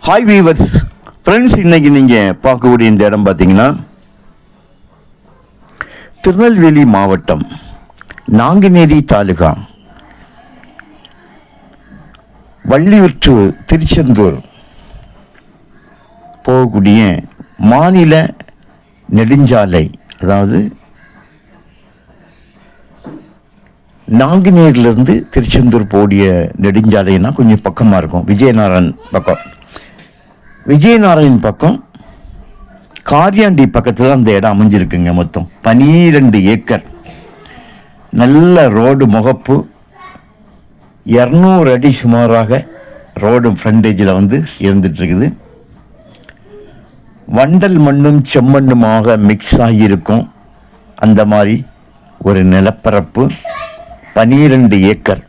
Hi viewers friends, இன்னைக்கு நீங்கள் பார்க்கக்கூடிய இந்த இடம் பார்த்தீங்கன்னா திருநெல்வேலி மாவட்டம் நாங்குநேரி தாலுகா வள்ளியூற்று திருச்செந்தூர் போகக்கூடிய மாநில நெடுஞ்சாலை, அதாவது நாங்குநேரிலிருந்து திருச்செந்தூர் போடிய நெடுஞ்சாலைன்னா கொஞ்சம் பக்கமாக இருக்கும். விஜயநாராயண் பக்கம் காரியாண்டி பக்கத்தில் அந்த இடம் அமைஞ்சிருக்குங்க. மொத்தம் 12 ஏக்கர், நல்ல ரோடு முகப்பு, 200 அடி சுமாராக ரோடு ஃப்ரண்டேஜில் இருந்துட்டுருக்குது. வண்டல் மண்ணும் செம்மண்ணுமாக மிக்ஸ் ஆகியிருக்கும். அந்த மாதிரி ஒரு நிலப்பரப்பு, 12 ஏக்கர்.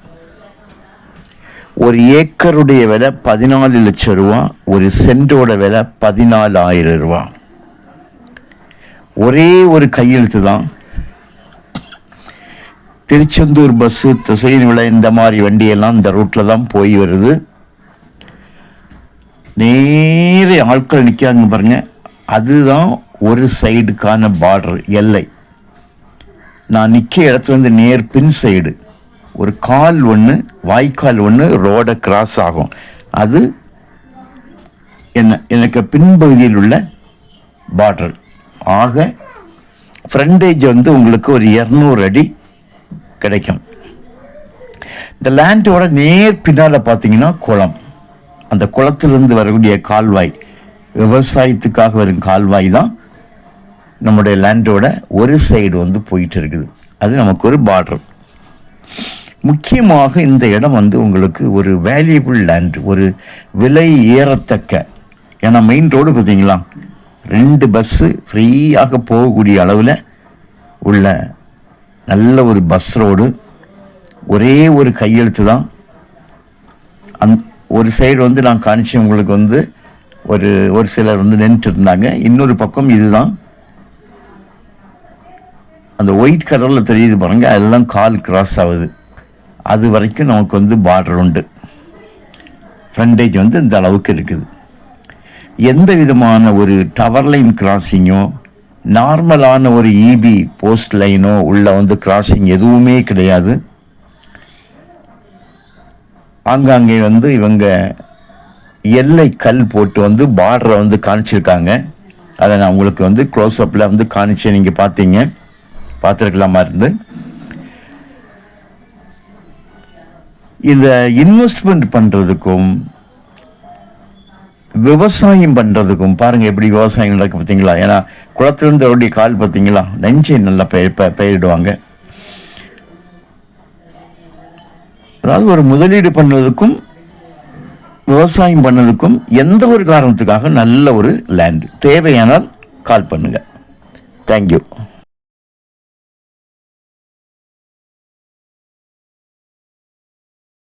ஒரு ஏக்கருடைய விலை 14 லட்சம் ரூபா, ஒரு சென்டோட விலை 14,000 ரூபா. ஒரே ஒரு கையெழுத்து தான். திருச்செந்தூர் பஸ்ஸு, திசையின் விலை, இந்த மாதிரி வண்டியெல்லாம் இந்த ரூட்டில் தான் போய் வருது. நேர ஆட்கள் நிற்காங்க பாருங்க, அதுதான் ஒரு சைடுக்கான பார்டர் எல்லை. நான் நிற்க இடத்துல நேர் பின் சைடு ஒரு கால் ஒன்று, வாய்க்கால் ஒன்று ரோடை கிராஸ் ஆகும். அது எனக்கு பின்பகுதியில் உள்ள பார்டர். ஆக ஃப்ரண்டேஜ் உங்களுக்கு ஒரு 200 அடி கிடைக்கும். இந்த லேண்டோட நேர் பின்னால் பார்த்தீங்கன்னா குளம். அந்த குளத்திலிருந்து வரக்கூடிய கால்வாய், விவசாயத்துக்காக வரும் கால்வாய் தான் நம்முடைய லேண்டோட ஒரு சைடு போயிட்டு இருக்குது. அது நமக்கு ஒரு பார்டர். முக்கியமாக இந்த இடம் உங்களுக்கு ஒரு வேல்யூபிள் லேண்ட், ஒரு விலை ஏறத்தக்க. ஏன்னா மெயின் ரோடு பார்த்தீங்களா, 2 பஸ்ஸு ஃப்ரீயாக போகக்கூடிய அளவில் உள்ள நல்ல ஒரு பஸ் ரோடு. ஒரே ஒரு கையெழுத்து தான். ஒரு சைடு நான் காணிச்சேன் உங்களுக்கு ஒரு சிலர் நின்றுட்டு இருந்தாங்க. இன்னொரு பக்கம் இதுதான், அந்த ஒயிட் கலரில் தெரியுது பாருங்க, அதெல்லாம் கால் கிராஸ் ஆகுது. அது வரைக்கும் நமக்கு பார்டர் உண்டு. ஃப்ரண்டேஜ் இந்த அளவுக்கு இருக்குது. எந்த விதமான ஒரு டவர் லைன் கிராசிங்கோ, நார்மலான ஒரு இபி போஸ்ட் லைனோ உள்ள கிராசிங் எதுவுமே கிடையாது. ஆங்காங்கே இவங்க எல்லை கல் போட்டு பார்டரை காணிச்சிருக்காங்க. அதை நான் உங்களுக்கு க்ளோஸ்அப்பில் காணிச்சேன், நீங்கள் பார்த்துருக்கலாமா இருந்து. இந்த இன்வெஸ்ட்மெண்ட் பண்ணுறதுக்கும் விவசாயம் பண்ணுறதுக்கும் பாருங்கள் எப்படி விவசாயம் நடக்கு பார்த்தீங்களா. ஏன்னா குளத்திலிருந்து அவருடைய கால் பார்த்தீங்களா, நெஞ்சை நல்லா பயிரிடுவாங்க. அதாவது ஒரு முதலீடு பண்ணுறதுக்கும் விவசாயம் பண்ணதுக்கும் எந்த ஒரு காரணத்துக்காக நல்ல ஒரு லேண்டு. தேவையானால் கால் பண்ணுங்கள். தேங்க்யூ.